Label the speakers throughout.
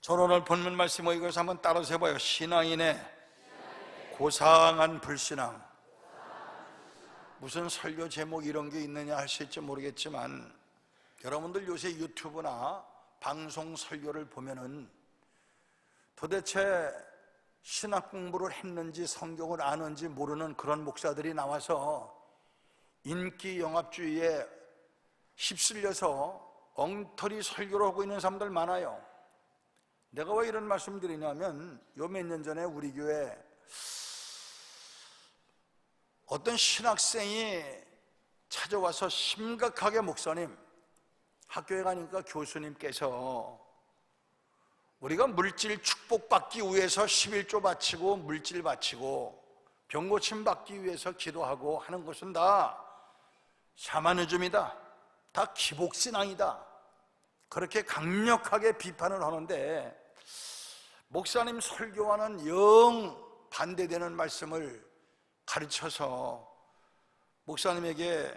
Speaker 1: 저는 오늘 본문 말씀을 이것을 한번 따라서 해봐요. 신앙인의 고상한 불신앙. 무슨 설교 제목 이런 게 있느냐 하실지 모르겠지만 여러분들 요새 유튜브나 방송 설교를 보면은 도대체 신학 공부를 했는지 성경을 아는지 모르는 그런 목사들이 나와서 인기 영합주의에 휩쓸려서 엉터리 설교를 하고 있는 사람들 많아요. 내가 왜 이런 말씀 드리냐면 요 몇 년 전에 우리 교회 어떤 신학생이 찾아와서 심각하게 목사님, 학교에 가니까 교수님께서 우리가 물질 축복받기 위해서 11조 바치고 물질 바치고 병 고침 받기 위해서 기도하고 하는 것은 다 샤머니즘이다, 다 기복신앙이다, 그렇게 강력하게 비판을 하는데 목사님 설교와는 영 반대되는 말씀을 가르쳐서 목사님에게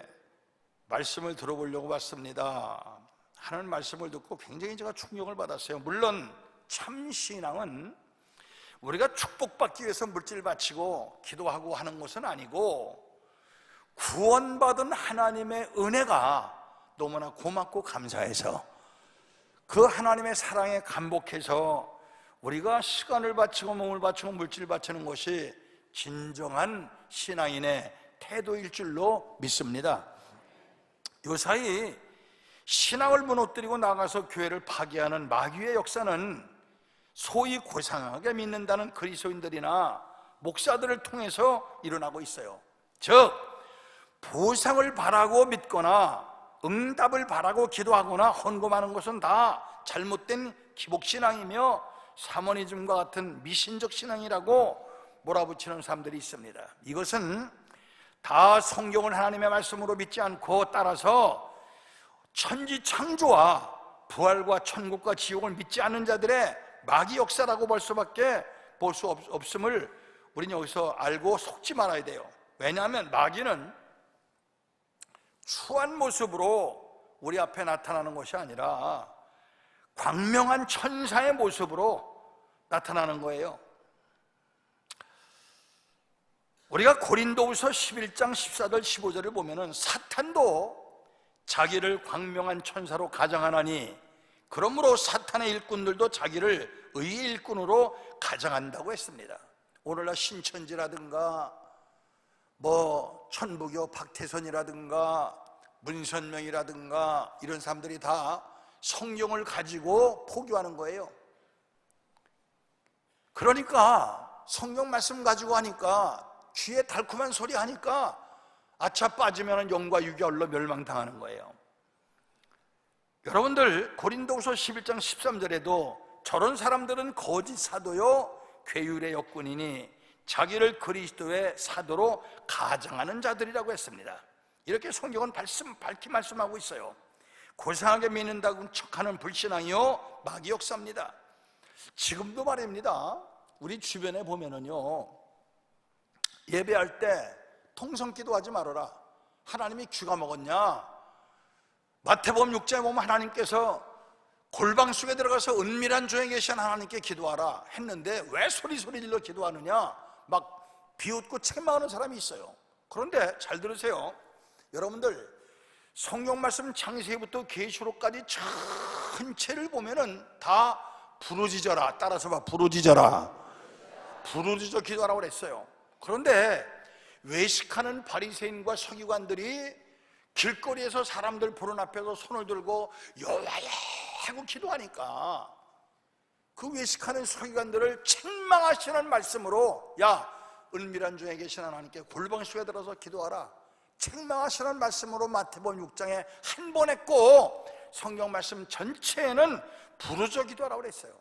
Speaker 1: 말씀을 들어보려고 왔습니다 하는 말씀을 듣고 굉장히 제가 충격을 받았어요. 물론 참 신앙은 우리가 축복받기 위해서 물질 바치고 기도하고 하는 것은 아니고 구원받은 하나님의 은혜가 너무나 고맙고 감사해서 그 하나님의 사랑에 감복해서 우리가 시간을 바치고 몸을 바치고 물질을 바치는 것이 진정한 신앙인의 태도일 줄로 믿습니다. 요사이 신앙을 무너뜨리고 나가서 교회를 파괴하는 마귀의 역사는 소위 고상하게 믿는다는 그리스도인들이나 목사들을 통해서 일어나고 있어요. 즉 보상을 바라고 믿거나 응답을 바라고 기도하거나 헌금하는 것은 다 잘못된 기복신앙이며 샤머니즘과 같은 미신적 신앙이라고 몰아붙이는 사람들이 있습니다. 이것은 다 성경을 하나님의 말씀으로 믿지 않고 따라서 천지창조와 부활과 천국과 지옥을 믿지 않는 자들의 마귀 역사라고 볼 수밖에 볼 수 없음을 우리는 여기서 알고 속지 말아야 돼요. 왜냐하면 마귀는 추한 모습으로 우리 앞에 나타나는 것이 아니라 광명한 천사의 모습으로 나타나는 거예요. 우리가 고린도후서 11장 14절 15절을 보면은 사탄도 자기를 광명한 천사로 가정하나니 그러므로 사탄의 일꾼들도 자기를 의의 일꾼으로 가정한다고 했습니다. 오늘날 신천지라든가 천부교 박태선이라든가 문선명이라든가 이런 사람들이 다 성경을 가지고 포교하는 거예요. 그러니까 성경 말씀 가지고 하니까 귀에 달콤한 소리 하니까 아차 빠지면 영과 육이 얼로 멸망당하는 거예요. 여러분들 고린도후서 11장 13절에도 저런 사람들은 거짓 사도요 괴율의 역군이니 자기를 그리스도의 사도로 가정하는 자들이라고 했습니다. 이렇게 성경은 밝히 말씀하고 있어요. 고상하게 믿는다고 척하는 불신앙이요 마귀 역사입니다. 지금도 말입니다. 우리 주변에 보면은요 예배할 때 통성기도 하지 말아라. 하나님이 귀가 먹었냐? 마태복음 6장에 보면 하나님께서 골방 속에 들어가서 은밀한 조에 계신 하나님께 기도하라 했는데 왜 소리 질러 기도하느냐? 막 비웃고 책망하는 사람이 있어요. 그런데 잘 들으세요. 여러분들 성경 말씀 창세기부터 계시록까지 전체를 보면은 다 부르짖어라. 따라서 봐, 부르짖어라. 부르짖어 기도하라고 그랬어요. 그런데 외식하는 바리새인과 서기관들이 길거리에서 사람들 보는 앞에서 손을 들고 여호와여 하고 기도하니까 그 외식하는 서기관들을 책망하시는 말씀으로 야 은밀한 중에 계신 하나님께 골방 속에 들어서 기도하라 책망하시는 말씀으로 마태복음 6장에 한 번 했고 성경 말씀 전체에는 부르짖어 기도하라고 그랬어요.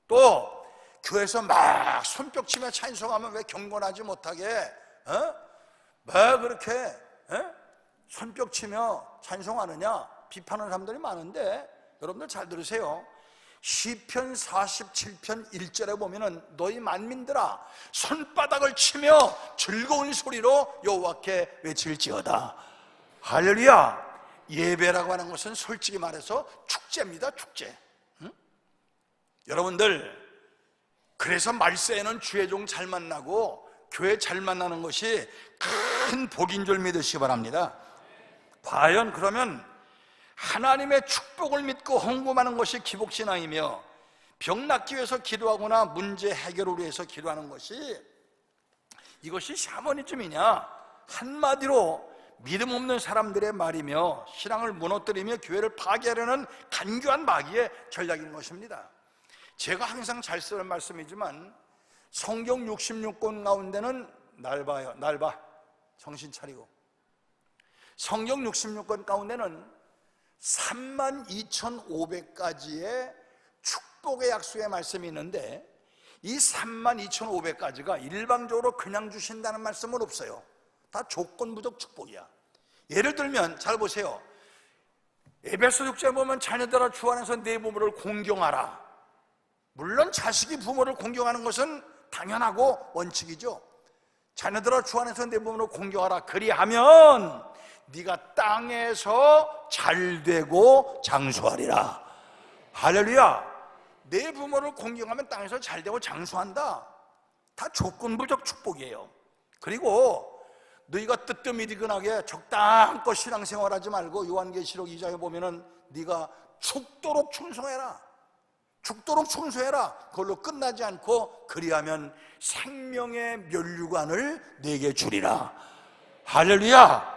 Speaker 1: 또 교회에서 막 손뼉치며 찬송하면 왜 경건하지 못하게 왜 그렇게 손뼉치며 찬송하느냐 비판하는 사람들이 많은데 여러분들 잘 들으세요. 시편 47편 1절에 보면은 너희 만민들아 손바닥을 치며 즐거운 소리로 여호와께 외칠지어다. 할렐루야. 예배라고 하는 것은 솔직히 말해서 축제입니다. 축제. 여러분들, 그래서 말세에는 주의 종 잘 만나고 교회 잘 만나는 것이 큰 복인 줄 믿으시기 바랍니다. 과연 그러면 하나님의 축복을 믿고 헌금하는 것이 기복신앙이며 병 낫기 위해서 기도하거나 문제 해결을 위해서 기도하는 것이 이것이 샤머니즘이냐? 한마디로 믿음 없는 사람들의 말이며 신앙을 무너뜨리며 교회를 파괴하려는 간교한 마귀의 전략인 것입니다. 제가 항상 잘 쓰는 말씀이지만 성경 66권 가운데는 날 봐, 정신 차리고, 성경 66권 가운데는 32,500가지의 축복의 약속의 말씀이 있는데 이 32,500가지가 일방적으로 그냥 주신다는 말씀은 없어요. 다 조건부적 축복이야. 예를 들면 잘 보세요. 에베소 6장에 보면 자녀들아 주 안에서 내 부모를 공경하라. 물론 자식이 부모를 공경하는 것은 당연하고 원칙이죠. 자녀들아 주 안에서 내 부모를 공경하라. 그리하면 네가 땅에서 잘되고 장수하리라. 할렐루야. 내 부모를 공경하면 땅에서 잘되고 장수한다. 다 조건부적 축복이에요. 그리고 너희가 뜨뜻미지근하게 적당껏 신앙생활하지 말고 요한계시록 2장에 보면은 네가 죽도록 충성해라. 죽도록 충성해라. 그걸로 끝나지 않고 그리하면 생명의 면류관을 내게 주리라. 할렐루야.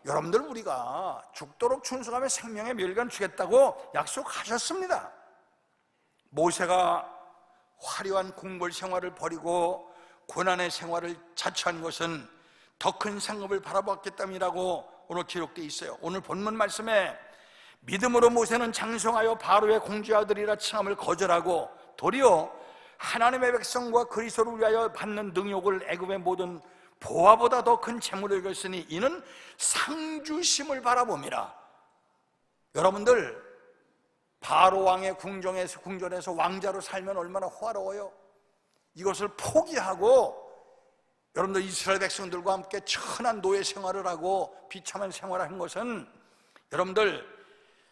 Speaker 1: 여러분들, 우리가 죽도록 충성하면 생명의 면류관 주겠다고 약속하셨습니다. 모세가 화려한 궁궐 생활을 버리고 고난의 생활을 자처한 것은 더 큰 상급을 바라보았기 때문이라고 오늘 기록되어 있어요. 오늘 본문 말씀에 믿음으로 모세는 장성하여 바로의 공주아들이라 칭함을 거절하고 도리어 하나님의 백성과 그리스도를 위하여 받는 능욕을 애굽의 모든 보화보다 더 큰 재물을 여겼으니 이는 상주심을 바라봅니다. 여러분들, 바로 왕의 궁전에서 왕자로 살면 얼마나 호화로워요. 이것을 포기하고 여러분들 이스라엘 백성들과 함께 천한 노예 생활을 하고 비참한 생활을 한 것은 여러분들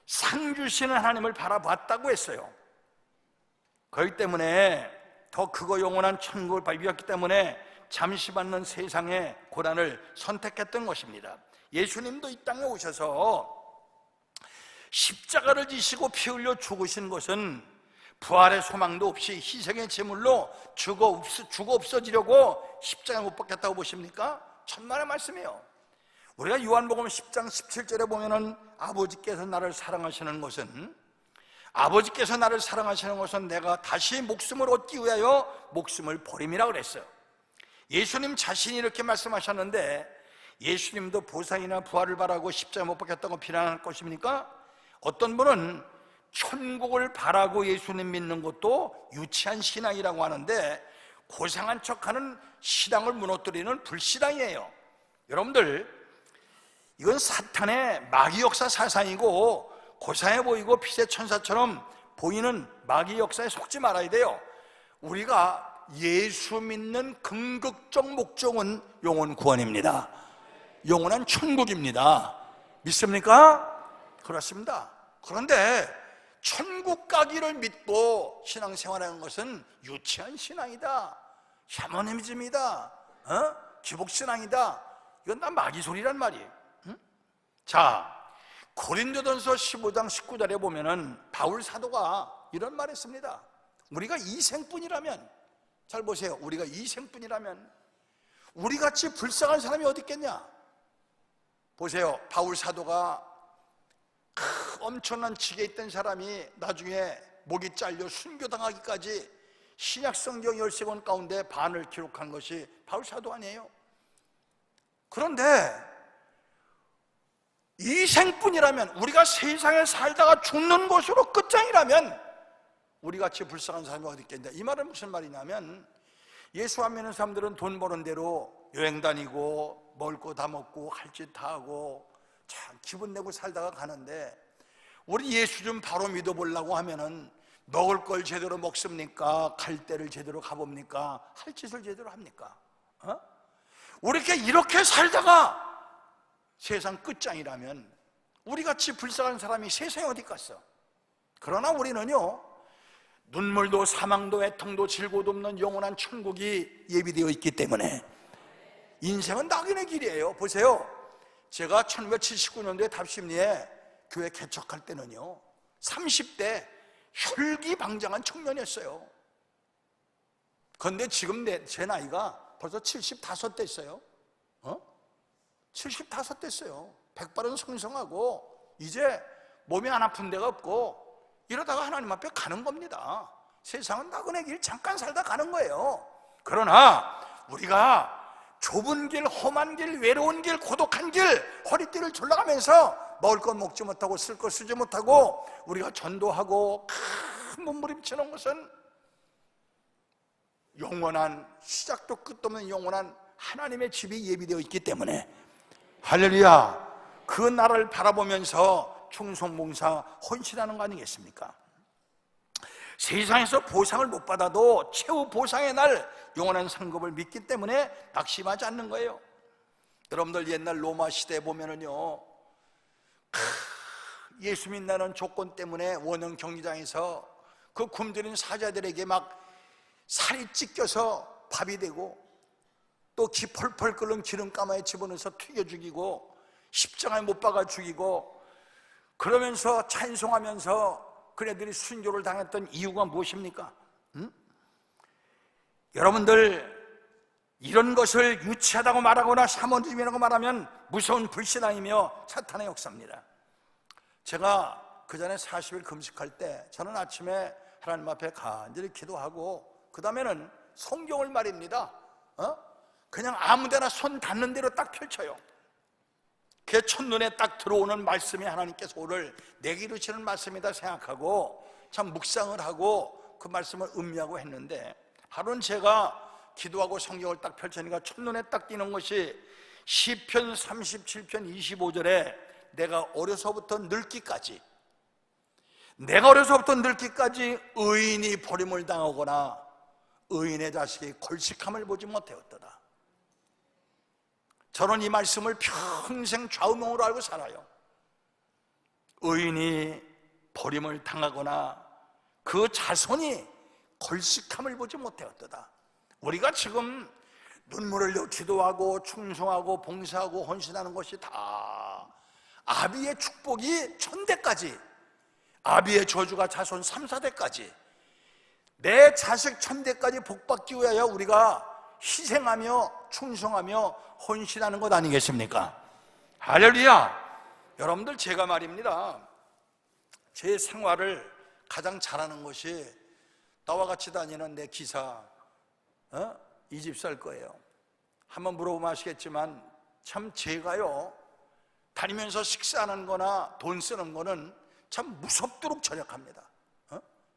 Speaker 1: 상주시는 하나님을 바라봤다고 했어요. 그렇기 때문에 더 크고 영원한 천국을 밟았기 때문에 잠시 받는 세상의 고난을 선택했던 것입니다. 예수님도 이 땅에 오셔서 십자가를 지시고 피 흘려 죽으신 것은 부활의 소망도 없이 희생의 제물로 죽어 없어지려고 십자가에 못 박혔다고 보십니까? 천만의 말씀이에요. 우리가 요한복음 10장 17절에 보면은 아버지께서 나를 사랑하시는 것은 내가 다시 목숨을 얻기 위하여 목숨을 버림이라 그랬어요. 예수님 자신이 이렇게 말씀하셨는데 예수님도 보상이나 부활을 바라고 십자가에 못 박혔다고 비난할 것입니까? 어떤 분은 천국을 바라고 예수님 믿는 것도 유치한 신앙이라고 하는데 고상한 척하는 신앙을 무너뜨리는 불신앙이에요. 여러분들, 이건 사탄의 마귀 역사 사상이고 고상해 보이고 피세 천사처럼 보이는 마귀 역사에 속지 말아야 돼요. 우리가 예수 믿는 궁극적 목적은 영혼 구원입니다. 영원한 천국입니다. 믿습니까? 그렇습니다. 그런데 천국 가기를 믿고 신앙생활하는 것은 유치한 신앙이다, 샤머니즘이다, 기복신앙이다. 이건 다 마귀 소리란 말이에요. 자, 고린도전서 15장 19절에 보면은 바울 사도가 이런 말 했습니다. 우리가 이생뿐이라면, 잘 보세요, 우리가 이생뿐이라면 우리같이 불쌍한 사람이 어디 있겠냐. 보세요, 바울 사도가 엄청난 직에 있던 사람이 나중에 목이 잘려 순교당하기까지 신약성경 13권 가운데 반을 기록한 것이 바울 사도 아니에요. 그런데 이 생뿐이라면, 우리가 세상에 살다가 죽는 것으로 끝장이라면 우리같이 불쌍한 사람이 어디 있겠냐. 이 말은 무슨 말이냐면, 예수 안 믿는 사람들은 돈 버는 대로 여행 다니고 먹을 거 다 먹고 할 짓 다 하고 참 기분 내고 살다가 가는데, 우리 예수 좀 바로 믿어보려고 하면은 먹을 걸 제대로 먹습니까? 갈 데를 제대로 가봅니까? 할 짓을 제대로 합니까? 우리 이렇게 살다가 세상 끝장이라면 우리같이 불쌍한 사람이 세상에 어디 갔어? 그러나 우리는요, 눈물도 사망도 애통도 질고도 없는 영원한 천국이 예비되어 있기 때문에 인생은 낙인의 길이에요. 보세요, 제가 1979년도에 답심리에 교회 개척할 때는요 30대 혈기방장한 청년이었어요. 그런데 지금 제 나이가 벌써 75 됐어요. 75 됐어요. 백발은 성성하고 이제 몸이 안 아픈 데가 없고 이러다가 하나님 앞에 가는 겁니다. 세상은 나그네 길 잠깐 살다 가는 거예요. 그러나 우리가 좁은 길, 험한 길, 외로운 길, 고독한 길, 허리띠를 졸라가면서 먹을 것 먹지 못하고 쓸 것 쓰지 못하고 우리가 전도하고 큰 몸부림치는 것은 영원한, 시작도 끝도 없는 영원한 하나님의 집이 예비되어 있기 때문에 할렐루야, 그 나라를 바라보면서 충성봉사 헌신하는 거 아니겠습니까? 세상에서 보상을 못 받아도 최후 보상의 날 영원한 상급을 믿기 때문에 낙심하지 않는 거예요. 여러분들 옛날 로마 시대에 보면은요 예수 믿는 조건 때문에 원형 경기장에서 그 굶주린 사자들에게 막 살이 찢겨서 밥이 되고 또 기 펄펄 끓는 기름가마에 집어넣어서 튀겨 죽이고 십자가에 못 박아 죽이고 그러면서 찬송하면서 그네들이 순교를 당했던 이유가 무엇입니까? 여러분들 이런 것을 유치하다고 말하거나 샤머니즘이라고 말하면 무서운 불신앙이며 사탄의 역사입니다. 제가 그 전에 40일 금식할 때 저는 아침에 하나님 앞에 간절히 기도하고 그 다음에는 성경을 말입니다 그냥 아무데나 손 닿는 대로 딱 펼쳐요. 그게 첫눈에 딱 들어오는 말씀이 하나님께서 오늘 내게 이루시는 말씀이다 생각하고 참 묵상을 하고 그 말씀을 음미하고 했는데 하루는 제가 기도하고 성경을 딱 펼치니까 첫눈에 딱 띄는 것이 시편 37편 25절에 내가 어려서부터 늙기까지 의인이 버림을 당하거나 의인의 자식이 골식함을 보지 못하였도다. 저는 이 말씀을 평생 좌우명으로 알고 살아요. 의인이 버림을 당하거나 그 자손이 골식함을 보지 못하였도다. 우리가 지금 눈물을 흘려 기도하고 충성하고 봉사하고 헌신하는 것이 다 아비의 축복이 천대까지, 아비의 저주가 자손 3, 4대까지, 내 자식 천대까지 복받기 위하여 우리가 희생하며 충성하며 헌신하는 것 아니겠습니까? 할렐루야! 여러분들 제가 말입니다 제 생활을 가장 잘하는 것이 나와 같이 다니는 내 기사 이 집 살 거예요. 한번 물어보면 아시겠지만 참 제가요 다니면서 식사하는 거나 돈 쓰는 거는 참 무섭도록 절약합니다.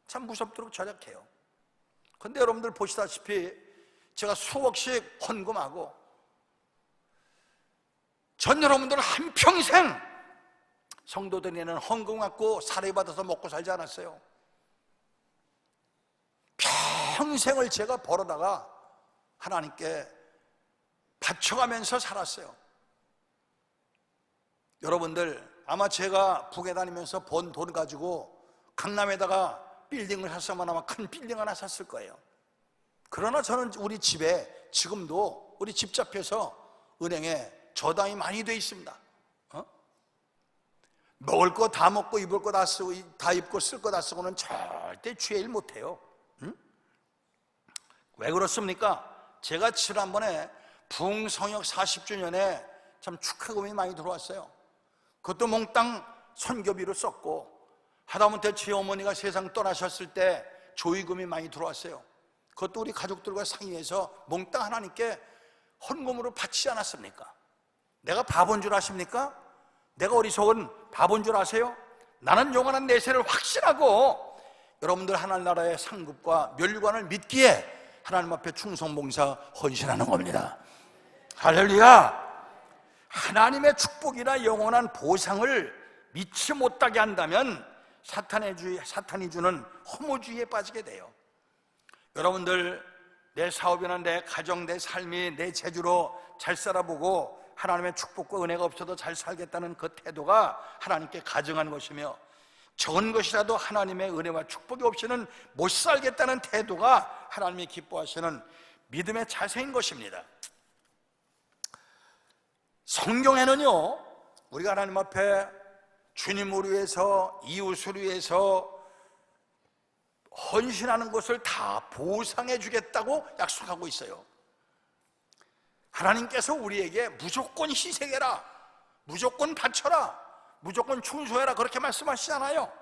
Speaker 1: 참 무섭도록 절약해요. 근데 여러분들 보시다시피 제가 수억씩 헌금하고 전 여러분들 한평생 성도들에는 헌금 갖고 사례받아서 먹고 살지 않았어요. 평생을 제가 벌어다가 하나님께 바쳐가면서 살았어요. 여러분들 아마 제가 북에 다니면서 번 돈 가지고 강남에다가 빌딩을 샀으면 아마 큰 빌딩 하나 샀을 거예요. 그러나 저는 우리 집에 지금도 우리 집 앞에서 은행에 저당이 많이 돼 있습니다. 먹을 거 다 먹고 입을 거 다 쓰고 다 입고 쓸 거 다 쓰고는 절대 죄 일 못해요. 왜 그렇습니까? 제가 지난번에 부흥성역 40주년에 참 축하금이 많이 들어왔어요. 그것도 몽땅 선교비로 썼고 하다못해 제 어머니가 세상 떠나셨을 때 조의금이 많이 들어왔어요. 그것도 우리 가족들과 상의해서 몽땅 하나님께 헌금으로 바치지 않았습니까? 내가 바본 줄 아십니까? 내가 어리석은 바본 줄 아세요? 나는 영원한 내세를 확신하고 여러분들 하늘나라의 상급과 멸류관을 믿기에 하나님 앞에 충성봉사 헌신하는 겁니다. 할렐루야! 하나님의 축복이나 영원한 보상을 믿지 못하게 한다면 사탄이 주는 허무주의에 빠지게 돼요. 여러분들 내 사업이나 내 가정, 내 삶이 내 재주로 잘 살아보고 하나님의 축복과 은혜가 없어도 잘 살겠다는 그 태도가 하나님께 가증한 것이며 적은 것이라도 하나님의 은혜와 축복이 없이는 못 살겠다는 태도가 하나님이 기뻐하시는 믿음의 자세인 것입니다. 성경에는요, 우리가 하나님 앞에 주님을 위해서, 이웃을 위해서 헌신하는 것을 다 보상해 주겠다고 약속하고 있어요. 하나님께서 우리에게 무조건 희생해라, 무조건 바쳐라, 무조건 충소해라, 그렇게 말씀하시잖아요.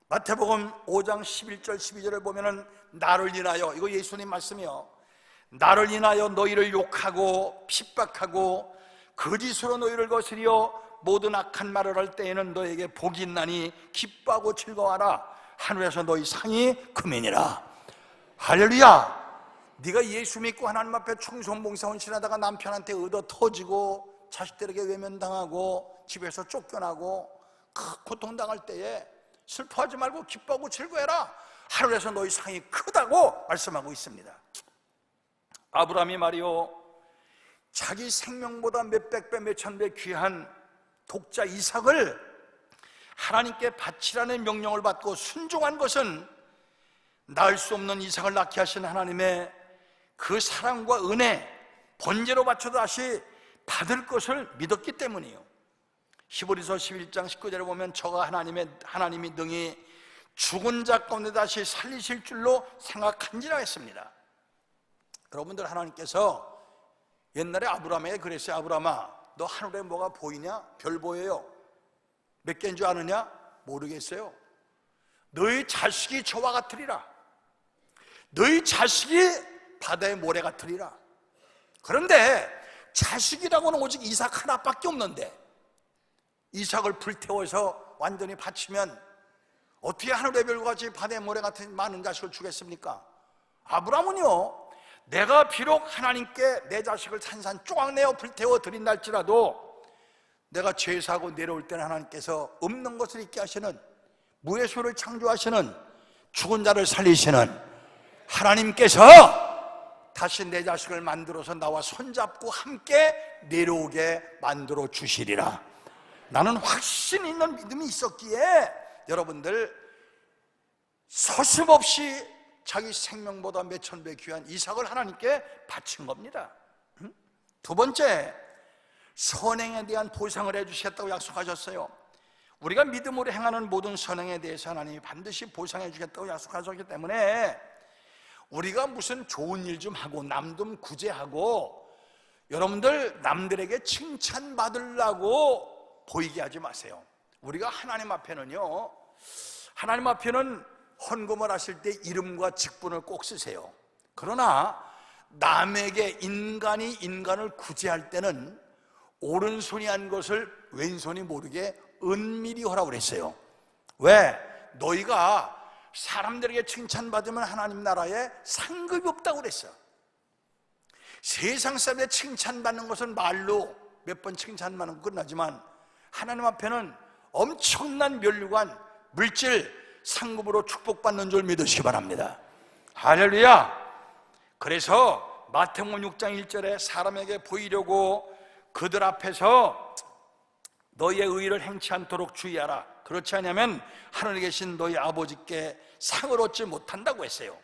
Speaker 1: 마태복음 5장 11절 12절을 보면은 나를 인하여, 이거 예수님 말씀이요, 나를 인하여 너희를 욕하고 핍박하고 거짓으로 너희를 거스려 모든 악한 말을 할 때에는 너에게 복이 있나니 기뻐하고 즐거워하라. 하늘에서 너희 상이 크매니라. 할렐루야. 네가 예수 믿고 하나님 앞에 충성봉사 헌신하다가 남편한테 얻어 터지고 자식들에게 외면당하고 집에서 쫓겨나고 고통당할 때에 슬퍼하지 말고 기뻐하고 즐거워해라. 하늘에서 너희 상이 크다고 말씀하고 있습니다. 아브라함이 말이요, 자기 생명보다 몇백 배 몇천 배 귀한 독자 이삭을 하나님께 바치라는 명령을 받고 순종한 것은 낳을 수 없는 이삭을 낳게 하신 하나님의 그 사랑과 은혜, 번제로 바쳐도 다시 받을 것을 믿었기 때문이에요. 히브리서 11장 19절에 보면 저가 하나님이 능히 죽은 자 가운데 다시 살리실 줄로 생각한지라 했습니다. 여러분들, 하나님께서 옛날에 아브라함에게 그랬어요. 아브라함아, 너 하늘에 뭐가 보이냐? 별 보여요. 몇 개인 줄 아느냐? 모르겠어요. 너희 자식이 저와 같으리라. 너희 자식이 바다의 모래 같으리라. 그런데 자식이라고는 오직 이삭 하나밖에 없는데 이삭을 불태워서 완전히 바치면 어떻게 하늘의 별과 같이 바다의 모래 같은 많은 자식을 주겠습니까? 아브라함은요, 내가 비록 하나님께 내 자식을 산산 쪼각내어 불태워 드린다 할지라도 내가 죄사하고 내려올 때는 하나님께서 없는 것을 있게 하시는, 무에서를 창조하시는, 죽은 자를 살리시는 하나님께서 다시 내 자식을 만들어서 나와 손잡고 함께 내려오게 만들어 주시리라. 나는 확신 있는 믿음이 있었기에 여러분들, 서슴없이 자기 생명보다 몇천 배 귀한 이삭을 하나님께 바친 겁니다. 두 번째, 선행에 대한 보상을 해주시겠다고 약속하셨어요. 우리가 믿음으로 행하는 모든 선행에 대해서 하나님이 반드시 보상해 주겠다고 약속하셨기 때문에 우리가 무슨 좋은 일 좀 하고 남 좀 구제하고 여러분들 남들에게 칭찬받으려고 보이게 하지 마세요. 우리가 하나님 앞에는요, 하나님 앞에는 헌금을 하실 때 이름과 직분을 꼭 쓰세요. 그러나 남에게 인간이 인간을 구제할 때는 오른손이 한 것을 왼손이 모르게 은밀히 하라고 그랬어요. 왜? 너희가 사람들에게 칭찬받으면 하나님 나라에 상급이 없다고 그랬어요. 세상 사람의 칭찬받는 것은 말로 몇 번 칭찬받는 건 끝나지만 하나님 앞에는 엄청난 면류관, 물질, 상급으로 축복받는 줄 믿으시기 바랍니다. 할렐루야. 그래서 마태복음 6장 1절에 사람에게 보이려고 그들 앞에서 너희의 의를 행치 않도록 주의하라. 그렇지 않으면 하늘에 계신 너희 아버지께 상을 얻지 못한다고 했어요.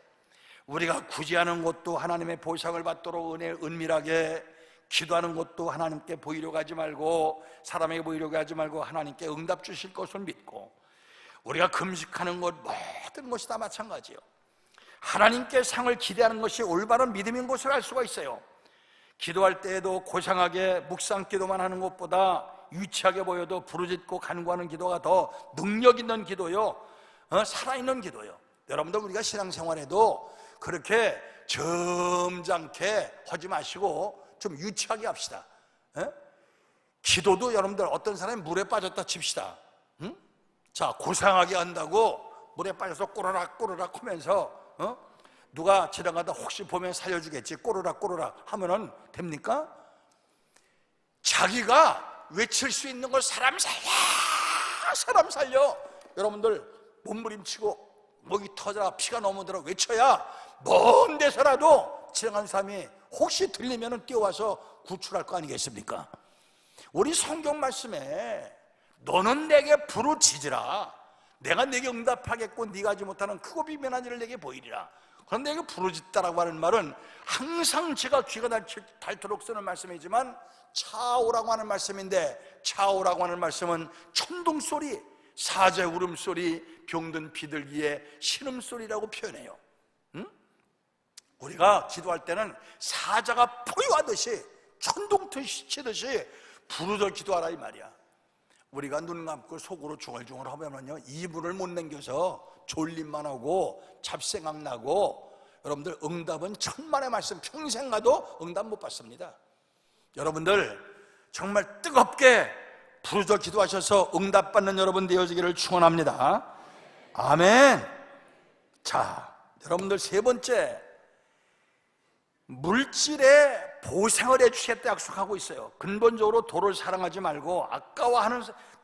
Speaker 1: 우리가 구제하는 것도 하나님의 보상을 받도록 은밀하게, 기도하는 것도 하나님께 보이려고 하지 말고, 사람에게 보이려고 하지 말고 하나님께 응답 주실 것을 믿고, 우리가 금식하는 것, 모든 것이 다 마찬가지예요. 하나님께 상을 기대하는 것이 올바른 믿음인 것을 알 수가 있어요. 기도할 때에도 고상하게 묵상 기도만 하는 것보다 유치하게 보여도 부르짖고 간구하는 기도가 더 능력 있는 기도요, 살아있는 기도요. 여러분들, 우리가 신앙생활에도 그렇게 점잖게 하지 마시고 좀 유치하게 합시다. 기도도 여러분들, 어떤 사람이 물에 빠졌다 칩시다. 자, 고상하게 한다고 물에 빠져서 꼬르락 꼬르락 하면서 누가 지나가다 혹시 보면 살려주겠지, 꼬르락 꼬르락 하면은 됩니까? 자기가 외칠 수 있는 걸 사람 살려, 사람 살려. 여러분들, 몸부림치고 목이 터져라 피가 너무 들어 외쳐야 먼 데서라도 지나간 사람이 혹시 들리면 뛰어와서 구출할 거 아니겠습니까? 우리 성경 말씀에 너는 내게 부르짖으라, 내가 내게 응답하겠고 네가 하지 못하는 크고 비면한 일을 내게 보이리라. 그런데 여기 부르짖다라고 하는 말은 항상 제가 귀가 닳도록 쓰는 말씀이지만 차오라고 하는 말씀인데, 차오라고 하는 말씀은 천둥소리, 사자의 울음소리, 병든 비둘기의 신음소리라고 표현해요. 우리가 기도할 때는 사자가 포효하듯이 천둥 치듯이 부르짖어 기도하라 이 말이야. 우리가 눈 감고 속으로 중얼중얼 하면요, 이불을 못 남겨서 졸림만 하고 잡생각 나고, 여러분들 응답은 천만의 말씀, 평생 가도 응답 못 받습니다. 여러분들 정말 뜨겁게 부르짖어 기도하셔서 응답받는 여러분 되어지기를 축원합니다. 아멘. 자, 여러분들 세 번째, 물질에 보상을 해주시겠다 약속하고 있어요. 근본적으로 돈을 사랑하지 말고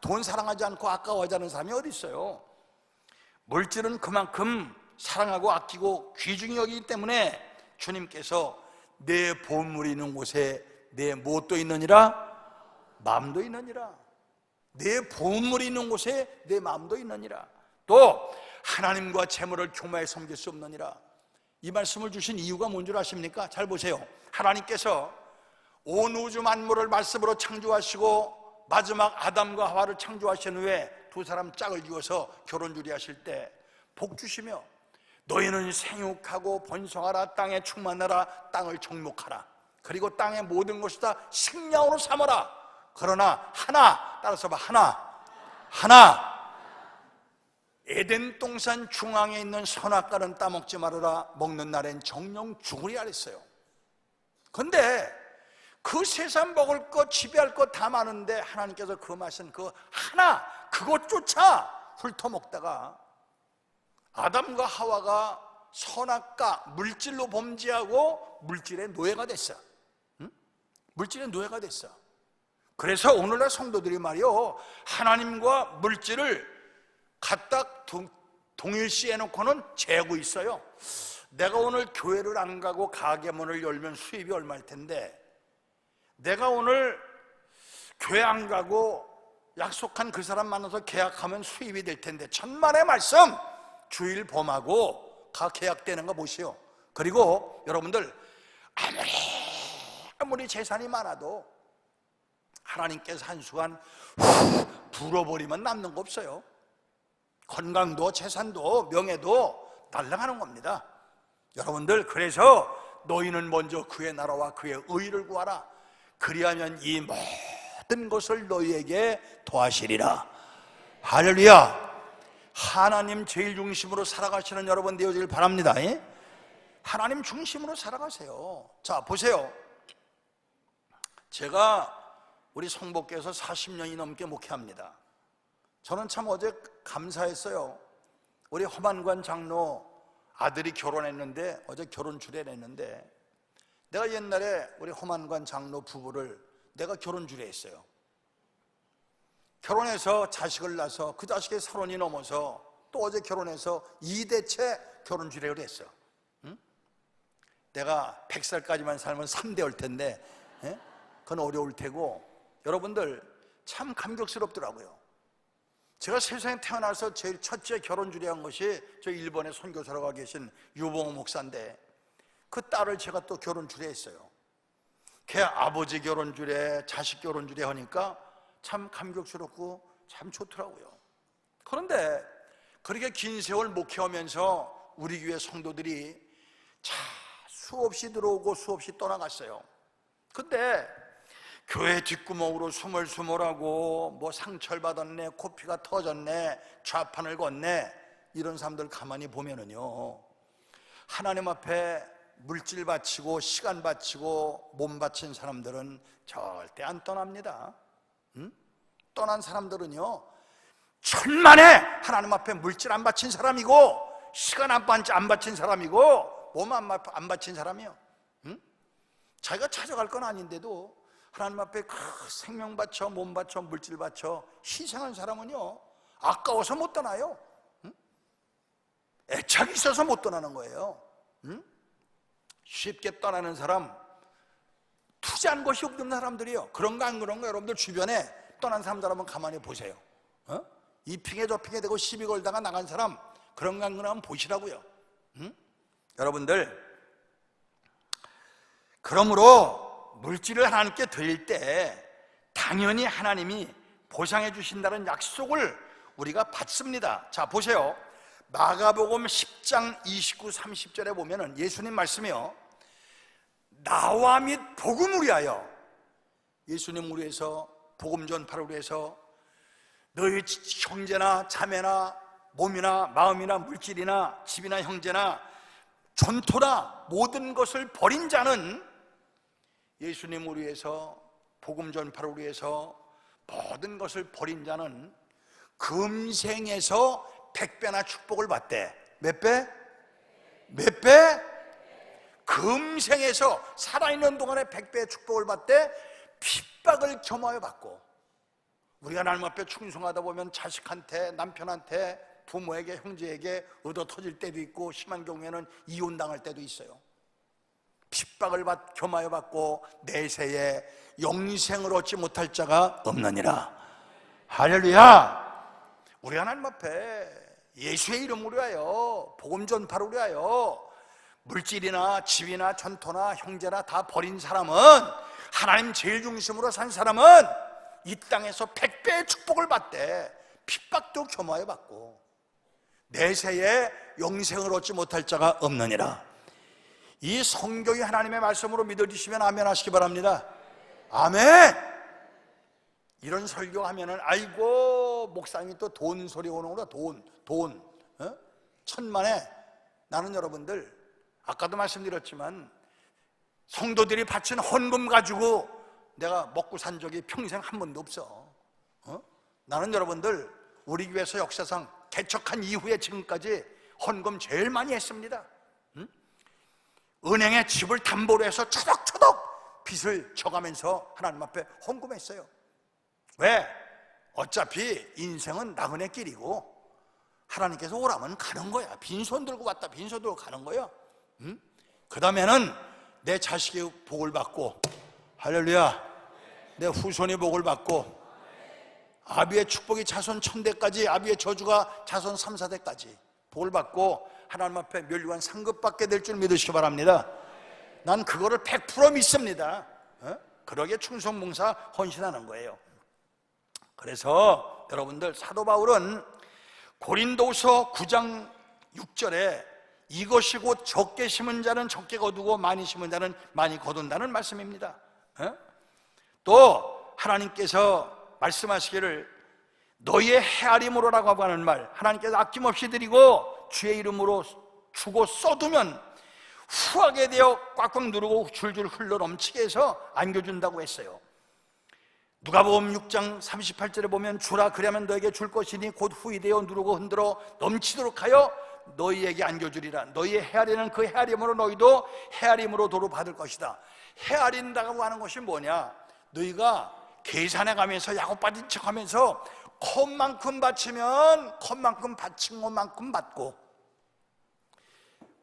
Speaker 1: 돈 사랑하지 않고 아까워하지 않는 사람이 어디 있어요? 물질은 그만큼 사랑하고 아끼고 귀중히 여기기 때문에 주님께서 내 보물이 있는 곳에 내 무엇도 있느니라? 마음도 있느니라. 내 보물이 있는 곳에 내 마음도 있느니라. 또 하나님과 재물을 교만에 섬길 수 없느니라. 이 말씀을 주신 이유가 뭔 줄 아십니까? 잘 보세요. 하나님께서 온 우주 만물을 말씀으로 창조하시고 마지막 아담과 하와를 창조하신 후에 두 사람 짝을 지어서 결혼주리 하실 때 복 주시며 너희는 생육하고 번성하라, 땅에 충만하라, 땅을 정복하라, 그리고 땅의 모든 것을 다 식량으로 삼아라. 그러나 하나, 따라서 봐, 하나 에덴 동산 중앙에 있는 선악과는 따먹지 말아라. 먹는 날엔 정령 죽으리라 했어요. 그런데 그 세상 먹을 것, 지배할 것 다 많은데 하나님께서 그 맛은 그 하나, 그것조차 훑어먹다가 아담과 하와가 선악과, 물질로 범죄하고 물질의 노예가 됐어. 물질의 노예가 됐어. 그래서 오늘날 성도들이 말이요, 하나님과 물질을 갖다 동일시해 놓고는 재고 있어요. 내가 오늘 교회를 안 가고 가게 문을 열면 수입이 얼마일 텐데, 내가 오늘 교회 안 가고 약속한 그 사람 만나서 계약하면 수입이 될 텐데, 천만의 말씀 주일 범하고 계약되는 거 보시오. 그리고 여러분들 아무리 재산이 많아도 하나님께서 한순간 불어버리면 남는 거 없어요. 건강도 재산도 명예도 날아가는 겁니다. 여러분들, 그래서 너희는 먼저 그의 나라와 그의 의를 구하라. 그리하면 이 모든 것을 너희에게 더하시리라. 할렐루야. 하나님 제일 중심으로 살아가시는 여러분 되어지길 바랍니다. 하나님 중심으로 살아가세요. 자, 보세요. 제가 우리 성복교에서 40년이 넘게 목회합니다. 저는 참 어제 감사했어요. 우리 허만관 장로 아들이 결혼했는데, 어제 결혼 주례했는데, 내가 옛날에 우리 허만관 장로 부부를 내가 결혼 주례했어요. 결혼해서 자식을 낳아서 그 자식의 30이 넘어서 또 어제 결혼해서 2대째 결혼 주례를 했어. 내가 100살까지만 살면 3대 올 텐데, 그건 어려울 테고, 여러분들 참 감격스럽더라고요. 제가 세상에 태어나서 제일 첫째 결혼 주례한 것이 저 일본에 선교사로 가 계신 유봉호 목사인데, 그 딸을 제가 또 결혼 주례했어요. 걔 아버지 결혼 주례, 자식 결혼 주례 하니까 참 감격스럽고 참 좋더라고요. 그런데 그렇게 긴 세월 목회하면서 우리 교회 성도들이 수없이 들어오고 수없이 떠나갔어요. 근데 교회 뒷구멍으로 스물스물하고 뭐 상처를 받았네, 코피가 터졌네, 좌판을 걷네, 이런 사람들 가만히 보면은요, 하나님 앞에 물질 바치고 시간 바치고 몸 바친 사람들은 절대 안 떠납니다. 떠난 사람들은요, 천만에 하나님 앞에 물질 안 바친 사람이고 시간 안 바친 사람이고 몸 안 바친 사람이요. 자기가 찾아갈 건 아닌데도 하나님 앞에 생명 바쳐, 몸 바쳐, 물질 바쳐 희생한 사람은요, 아까워서 못 떠나요. 애착이 있어서 못 떠나는 거예요. 쉽게 떠나는 사람, 투자한 것이 없는 사람들이요. 그런가 안 그런가 여러분들 주변에 떠난 사람들 한번 가만히 보세요. 이 핑에 저 핑에 대고 시비 걸다가 나간 사람 그런 거 한번 보시라고요. 여러분들, 그러므로 물질을 하나님께 드릴 때 당연히 하나님이 보상해 주신다는 약속을 우리가 받습니다. 자, 보세요. 마가복음 10장 29, 30절에 보면은 예수님 말씀이요, 나와 및 복음을 위하여, 예수님을 위해서, 복음 전파를 위해서 너희 형제나 자매나 몸이나 마음이나 물질이나 집이나 형제나 전토나 모든 것을 버린 자는, 예수님을 위해서, 복음 전파를 위해서 모든 것을 버린 자는 금생에서 100배나 축복을 받대. 몇 배? 몇 배? 금생에서 살아있는 동안에 100배의 축복을 받대. 핍박을 겸하여 받고, 우리가 하나님 앞에 충성하다 보면 자식한테, 남편한테, 부모에게, 형제에게 얻어 터질 때도 있고 심한 경우에는 이혼당할 때도 있어요. 핍박을 겸하여 받고 내세에 영생을 얻지 못할 자가 없느니라. 할렐루야. 우리 하나님 앞에 예수의 이름으로 하여, 복음 전파를 위하여 물질이나 집이나 전토나 형제나 다 버린 사람은, 하나님 제일 중심으로 산 사람은 이 땅에서 100배의 축복을 받대. 핍박도 겸하여 받고 내세에 영생을 얻지 못할 자가 없느니라. 이 성경이 하나님의 말씀으로 믿어주시면 아멘 하시기 바랍니다. 아멘. 이런 설교하면은 아이고 목사님이 또 돈 소리 오는구나. 돈 천만에. 나는 여러분들 아까도 말씀드렸지만 성도들이 바친 헌금 가지고 내가 먹고 산 적이 평생 한 번도 없어. 나는 여러분들 우리 교회에서 역사상 개척한 이후에 지금까지 헌금 제일 많이 했습니다. 은행에 집을 담보로 해서 초덕초덕 빚을 져가면서 하나님 앞에 헌금했어요. 왜? 어차피 인생은 나그네 길이고 하나님께서 오라면 가는 거야. 빈손 들고 왔다 빈손 들고 가는 거야. 그 다음에는 내 자식이 복을 받고, 할렐루야, 내 후손이 복을 받고, 아비의 축복이 자손 1000대까지, 아비의 저주가 자손 3, 4대까지 복을 받고 하나님 앞에 멸류관 상급받게 될 줄 믿으시기 바랍니다. 난 그거를 100% 믿습니다. 그러게 충성봉사 헌신하는 거예요. 그래서 여러분들, 사도 바울은 고린도서 9장 6절에 이것이 곧 적게 심은 자는 적게 거두고 많이 심은 자는 많이 거둔다는 말씀입니다. 또 하나님께서 말씀하시기를 너희의 헤아림으로라고 하는 말, 하나님께서 아낌없이 드리고 주의 이름으로 주고 쏟으면 후하게 되어 꽉꽉 누르고 줄줄 흘러 넘치게 해서 안겨준다고 했어요. 누가복음 6장 38절에 보면 주라 그러면 너에게 줄 것이니 곧 후히 되어 누르고 흔들어 넘치도록 하여 너희에게 안겨주리라. 너희의 헤아리는 그 헤아림으로 너희도 헤아림으로 도로 받을 것이다. 헤아린다고 하는 것이 뭐냐? 너희가 계산해 가면서 야곱 받은 척 하면서 컵만큼 바치면 컵만큼 바친 것만큼 받고,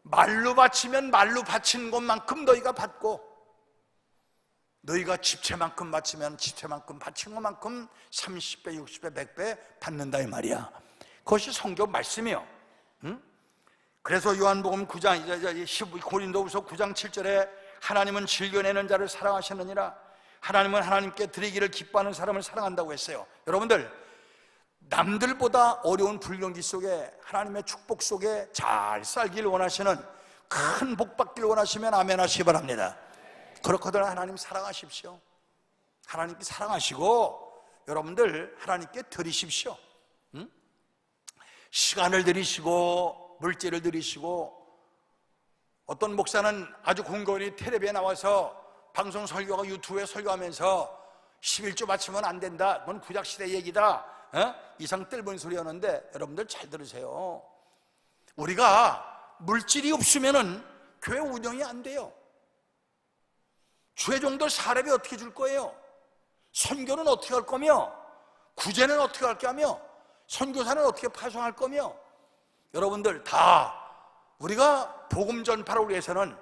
Speaker 1: 말로 바치면 말로 바친 것만큼 너희가 받고, 너희가 집채만큼 바치면 집채만큼 바친 것만큼 30배, 60배, 100배 받는다 이 말이야. 그것이 성경 말씀이요. 그래서 요한복음 9장 고린도후서 9장 7절에 하나님은 즐겨내는 자를 사랑하시느니라. 하나님은 하나님께 드리기를 기뻐하는 사람을 사랑한다고 했어요. 여러분들, 남들보다 어려운 불경기 속에 하나님의 축복 속에 잘 살기를 원하시는, 큰 복 받기를 원하시면 아멘 하시기 바랍니다. 그렇거든 하나님 사랑하십시오. 하나님께 사랑하시고 여러분들 하나님께 드리십시오. 시간을 드리시고 물질을 드리시고, 어떤 목사는 아주 공건히 텔레비에 나와서 방송 설교하고 유튜브에 설교하면서 11조 바치면 안 된다, 그건 구약시대 얘기다, 이상 뜰본 소리 하는데, 여러분들 잘 들으세요. 우리가 물질이 없으면 교회 운영이 안 돼요. 주의종들 사례비 어떻게 줄 거예요? 선교는 어떻게 할 거며, 구제는 어떻게 할 거며, 선교사는 어떻게 파송할 거며. 여러분들 다 우리가 복음 전파를 위해서는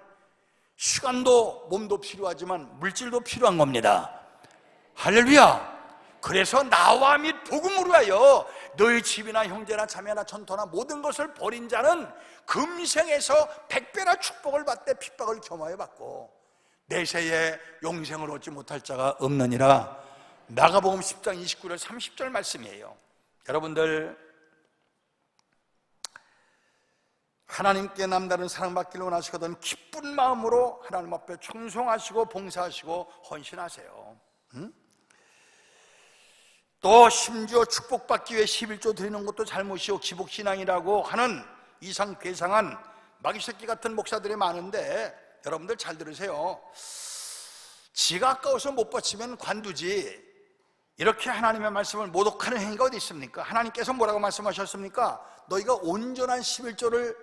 Speaker 1: 시간도 몸도 필요하지만 물질도 필요한 겁니다. 할렐루야. 그래서 나와 및 복음을 위하여 너희 집이나 형제나 자매나 전토나 모든 것을 버린 자는 금생에서 100배나 축복을 받되 핍박을 겸하여 받고 내세에 영생을 얻지 못할 자가 없느니라. 마가복음 10장 29절 30절 말씀이에요. 여러분들, 하나님께 남다른 사랑받기를 원하시거든 기쁜 마음으로 하나님 앞에 충성하시고 봉사하시고 헌신하세요. 또 심지어 축복받기 위해 11조 드리는 것도 잘못이요 기복신앙이라고 하는 이상 괴상한 마귀새끼 같은 목사들이 많은데, 여러분들 잘 들으세요. 지가 아까워서 못 바치면 관두지, 이렇게 하나님의 말씀을 모독하는 행위가 어디 있습니까? 하나님께서 뭐라고 말씀하셨습니까? 너희가 온전한 11조를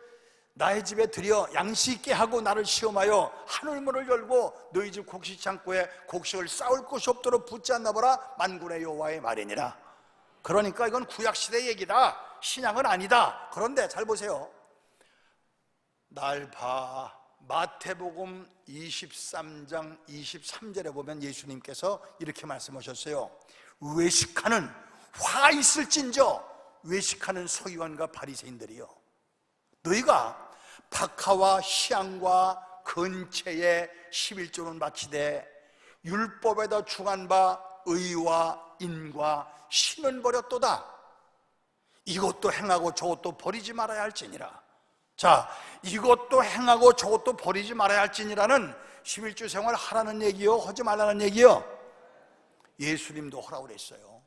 Speaker 1: 나의 집에 들여 양식 있게 하고 나를 시험하여 하늘문을 열고 너희 집 곡식 창고에 곡식을 쌓을 곳이 없도록 붙지 않나 보라. 만군의 여호와의 말이니라. 그러니까 이건 구약시대 얘기다, 신약은 아니다. 그런데 잘 보세요. 날 봐. 마태복음 23장 23절에 보면 예수님께서 이렇게 말씀하셨어요. 외식하는, 화 있을진저 외식하는 서기관과 바리새인들이요, 너희가 박하와 희향과 건채에 11조는 바치되 율법에다 중한 바 의와 인과 신은 버렸도다. 이것도 행하고 저것도 버리지 말아야 할지니라. 자, 이것도 행하고 저것도 버리지 말아야 할지니라는 11조 생활 하라는 얘기요, 하지 말라는 얘기요? 예수님도 하라고 그랬어요.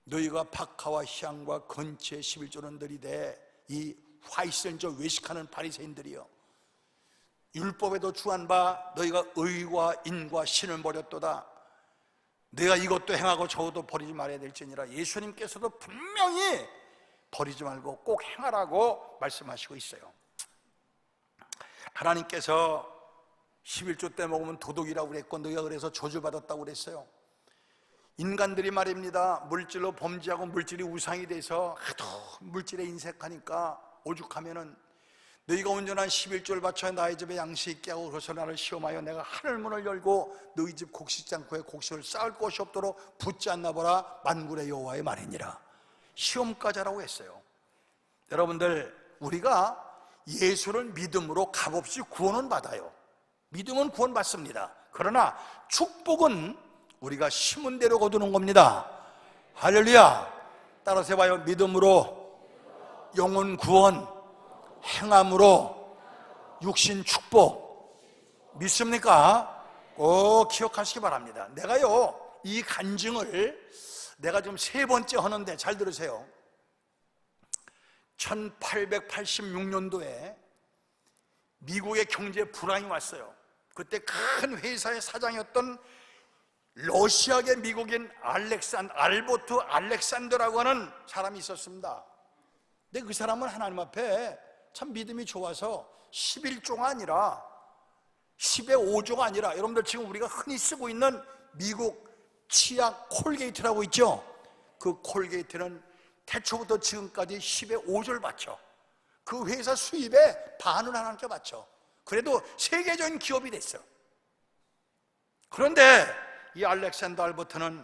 Speaker 1: 너희가 박하와 희향과 건채 11조는 들이되 이 화있은 저 외식하는 바리새인들이여, 율법에도 중한 바 너희가 의와 인과 신을 버렸도다. 너희가 이것도 행하고 저것도 버리지 말아야 될지니라. 예수님께서도 분명히 버리지 말고 꼭 행하라고 말씀하시고 있어요. 하나님께서 11조 때 먹으면 도둑이라고 그랬고 너희가 그래서 저주받았다고 그랬어요. 인간들이 말입니다, 물질로 범죄하고 물질이 우상이 돼서 하도 물질에 인색하니까 오죽하면은 너희가 온전한 11조를 바쳐 나의 집에 양식 있게 하고 그래서 나를 시험하여 내가 하늘문을 열고 너희 집 곡식 창고에 곡식을 쌓을 곳이 없도록 붙지 않나 보라. 만군의 여호와의 말이니라. 시험까지 하라고 했어요. 여러분들, 우리가 예수를 믿음으로 값없이 구원은 받아요. 믿음은 구원 받습니다. 그러나 축복은 우리가 심은 대로 거두는 겁니다. 할렐루야. 따라서 해봐요. 믿음으로 영혼 구원, 행함으로 육신 축복. 믿습니까? 꼭 기억하시기 바랍니다. 내가요, 이 간증을 내가 지금 3번째 하는데 잘 들으세요. 1886년도에 미국의 경제 불황이 왔어요. 그때 큰 회사의 사장이었던 러시아계 미국인 알버트 알렉산더라고 하는 사람이 있었습니다. 근데 그 사람은 하나님 앞에 참 믿음이 좋아서 11조가 아니라 10의 5조가 아니라, 여러분들 지금 우리가 흔히 쓰고 있는 미국 치약 콜게이트라고 있죠. 그 콜게이트는 태초부터 지금까지 10의 5조를 바쳐. 그 회사 수입의 반을 하나님께 바쳐. 그래도 세계적인 기업이 됐어. 그런데 이 알렉산더 알버트는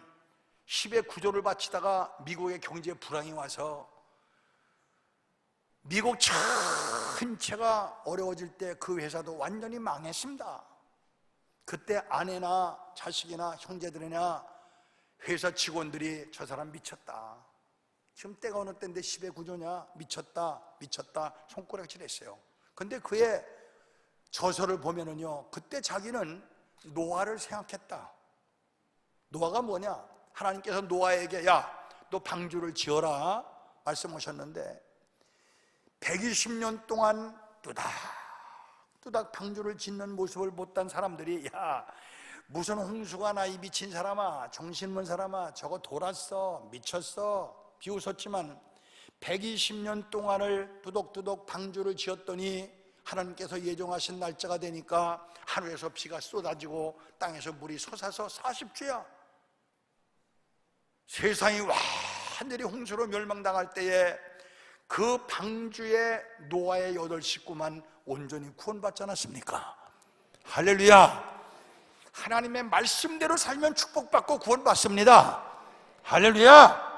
Speaker 1: 10의 9조를 바치다가 미국의 경제 불황이 와서 미국 전체가 어려워질 때 그 회사도 완전히 망했습니다. 그때 아내나 자식이나 형제들이나 회사 직원들이 저 사람 미쳤다, 지금 때가 어느 때인데 10의 9조냐, 미쳤다 손가락질 했어요. 근데 그의 저서를 보면은요, 그때 자기는 노아를 생각했다. 노아가 뭐냐? 하나님께서 노아에게 야, 너 방주를 지어라 말씀하셨는데 120년 동안 뚜닥 방주를 짓는 모습을 못한 사람들이 야, 무슨 홍수가 나 이 미친 사람아, 정신문 사람아, 저거 돌았어, 미쳤어 비웃었지만 120년 동안을 뚜덕뚜덕 방주를 지었더니 하나님께서 예정하신 날짜가 되니까 하늘에서 비가 쏟아지고 땅에서 물이 솟아서 40주야. 세상이 완전히 홍수로 멸망당할 때에 그 방주의 노아의 8 식구만 온전히 구원받지 않았습니까? 할렐루야. 하나님의 말씀대로 살면 축복받고 구원받습니다. 할렐루야!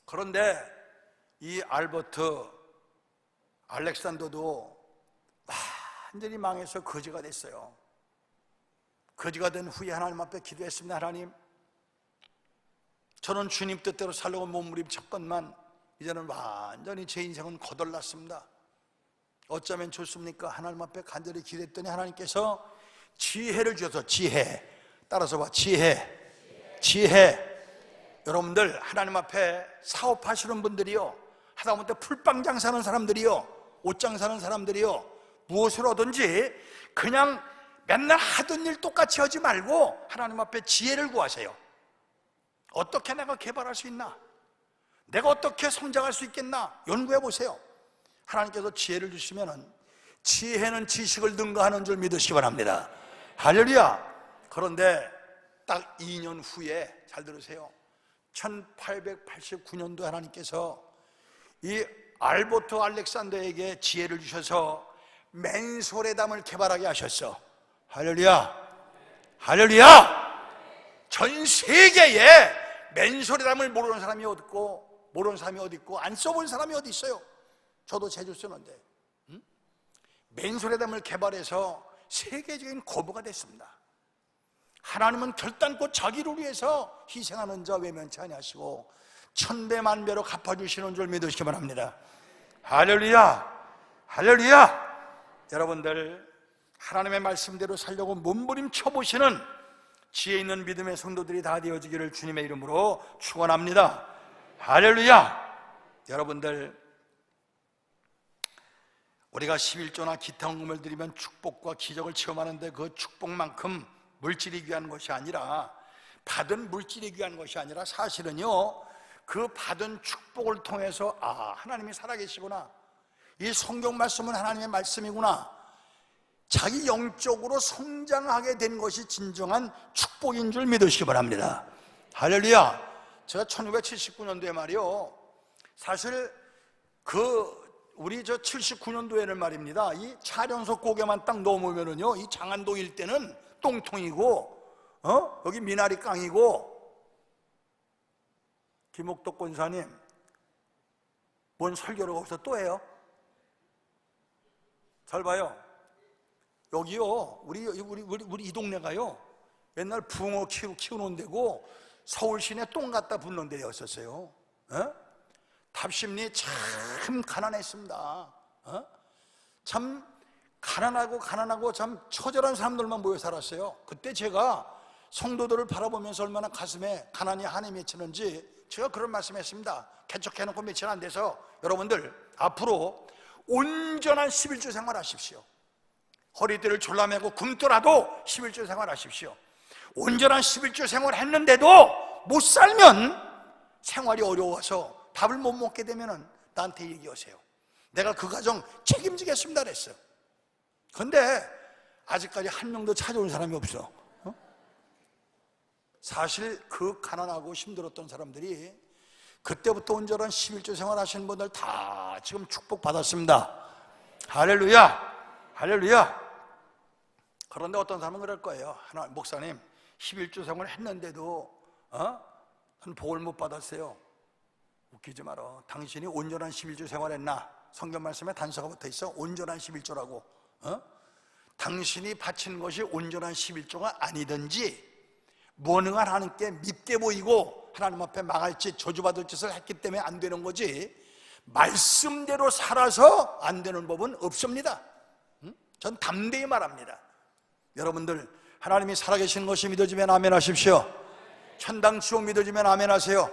Speaker 1: 그런데 이 알버트 알렉산더도 완전히 망해서 거지가 됐어요. 거지가 된 후에 하나님 앞에 기도했습니다. 하나님, 저는 주님 뜻대로 살려고 몸부림쳤건만 이제는 완전히 제 인생은 거덜났습니다. 어쩌면 좋습니까? 하나님 앞에 간절히 기도했더니 하나님께서 지혜를 주셔서, 지혜, 따라서 봐, 지혜. 여러분들 하나님 앞에 사업하시는 분들이요, 하다못해 풀빵 장사하는 사람들이요, 옷장 사는 사람들이요, 무엇을 하든지 그냥 맨날 하던 일 똑같이 하지 말고 하나님 앞에 지혜를 구하세요. 어떻게 내가 개발할 수 있나? 내가 어떻게 성장할 수 있겠나? 연구해 보세요. 하나님께서 지혜를 주시면은, 지혜는 지식을 능가하는 줄 믿으시기 바랍니다. 할렐루야! 그런데 딱 2년 후에, 잘 들으세요, 1889년도에 하나님께서 이 알버트 알렉산더에게 지혜를 주셔서 맨소레담을 개발하게 하셨어. 할렐루야! 할렐루야! 전 세계에 맨소레담을 모르는 사람이 어디 있고 안 써본 사람이 어디 있어요? 저도 제주 쓰는데 맨소레담을 개발해서 세계적인 거부가 됐습니다. 하나님은 결단코 자기를 위해서 희생하는 자 외면치 아니하시고 천배 만배로 갚아주시는 줄 믿으시기 바랍니다. 할렐루야! 할렐루야! 여러분들 하나님의 말씀대로 살려고 몸부림쳐 보시는 지혜 있는 믿음의 성도들이 다 되어지기를 주님의 이름으로 축원합니다. 할렐루야! 여러분들, 우리가 11조나 기타 헌금을 드리면 축복과 기적을 체험하는데 그 축복만큼 물질이 귀한 것이 아니라, 받은 물질이 귀한 것이 아니라 사실은요, 그 받은 축복을 통해서 하나님이 살아계시구나, 이 성경 말씀은 하나님의 말씀이구나, 자기 영적으로 성장하게 된 것이 진정한 축복인 줄 믿으시기 바랍니다. 할렐루야! 제가 1979년도에 말이요, 사실 우리 79년도에는 말입니다, 이 차련석 고개만 딱 넘으면은요, 이 장안동 일대는 똥통이고, 여기 미나리 깡이고. 김옥덕 권사님, 뭔 설교를 거기서 또 해요? 잘 봐요. 여기요, 우리 이 동네가요, 옛날 붕어 키우는 데고 서울 시내 똥 갖다 붓는 데였었어요. 답심리 참 가난했습니다. 참 가난하고 참 처절한 사람들만 모여 살았어요. 그때 제가 성도들을 바라보면서 얼마나 가슴에 가난이 한이 맺히는지 제가 그런 말씀했습니다. 개척해놓고 며칠 안 돼서 여러분들 앞으로 온전한 11조 생활하십시오. 허리띠를 졸라매고 굶더라도 11조 생활하십시오. 온전한 11조 생활했는데도 못 살면, 생활이 어려워서 밥을 못 먹게 되면 나한테 얘기하세요. 내가 그 가정 책임지겠습니다 그랬어요. 근데 아직까지 한 명도 찾아온 사람이 없어. 사실 그 가난하고 힘들었던 사람들이 그때부터 온전한 11조 생활하시는 분들 다 지금 축복받았습니다. 할렐루야! 할렐루야! 그런데 어떤 사람은 그럴 거예요. 목사님, 11조 생활 했는데도 난 복을 못 받았어요. 웃기지 마라. 당신이 온전한 11조 생활했나? 성경 말씀에 단서가 붙어 있어. 온전한 11조라고. 당신이 바친 것이 온전한 11조가 아니든지 무능한 하나님께 밉게 보이고 하나님 앞에 망할 짓, 저주받을 짓을 했기 때문에 안 되는 거지, 말씀대로 살아서 안 되는 법은 없습니다. 전 담대히 말합니다. 여러분들, 하나님이 살아계신 것이 믿어지면 아멘 하십시오. 천당 지옥 믿어지면 아멘 하세요.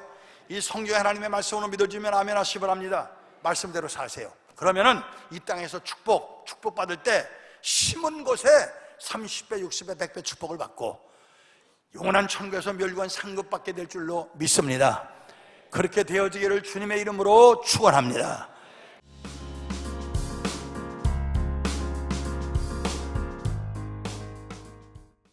Speaker 1: 이 성경의 하나님의 말씀으로 믿어지면 아멘 하시기 바랍니다. 말씀대로 사세요. 그러면은 이 땅에서 축복받을 때 심은 것에 30배, 60배, 100배 축복을 받고 영원한 천국에서 멸관 상급받게 될 줄로 믿습니다. 그렇게 되어지기를 주님의 이름으로 축원합니다.